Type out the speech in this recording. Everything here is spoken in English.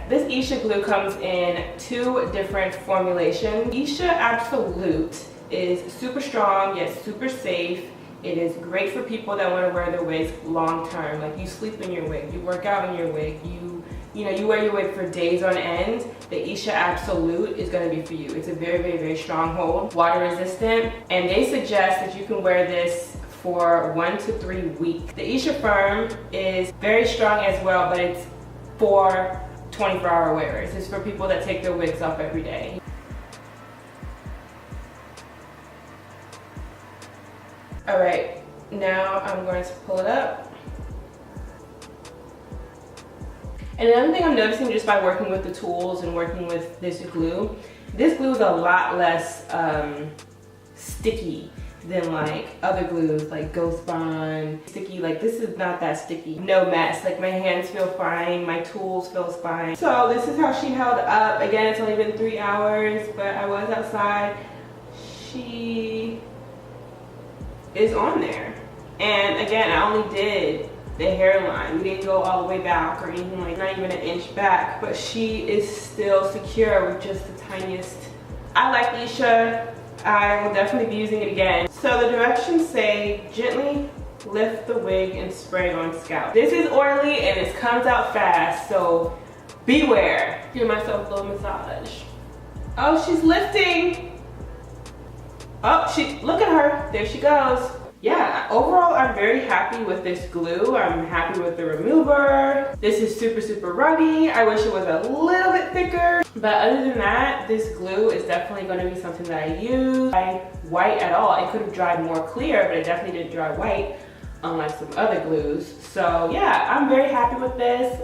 This Esha glue comes in 2 different formulations. Esha Absolute is super strong yet super safe. It is great for people that want to wear their wigs long term. Like you sleep in your wig, you work out in your wig, you know, you wear your wig for days on end. The Esha Absolute is going to be for you. It's a very, very, very strong hold, water resistant, and they suggest that you can wear this for 1 to 3 weeks. The Esha Firm is very strong as well, but it's for 24-hour wearers. It's for people that take their wigs off every day. All right, now I'm going to pull it up. And another thing I'm noticing just by working with the tools and working with this glue is a lot less sticky than like other glues like Ghost Bond. Sticky, like this is not that sticky. No mess, like my hands feel fine, my tools feel fine. So this is how she held up. Again, it's only been 3 hours, but I was outside. She is on there. And again, I only did the hairline. We didn't go all the way back or anything, like not even an inch back, but she is still secure with just the tiniest. I like Esha. I will definitely be using it again. So the directions say gently lift the wig and spray on scalp. This is oily and it comes out fast, so beware. Give myself a little massage. Oh, she's lifting. Oh, look at her. There she goes. Yeah, overall I'm very happy with this glue. I'm happy with the remover. This is super, super runny. I wish it was a little bit thicker. But other than that, this glue is definitely going to be something that I use. Dry white at all. It could have dried more clear, but it definitely didn't dry white, unlike some other glues. So yeah, I'm very happy with this.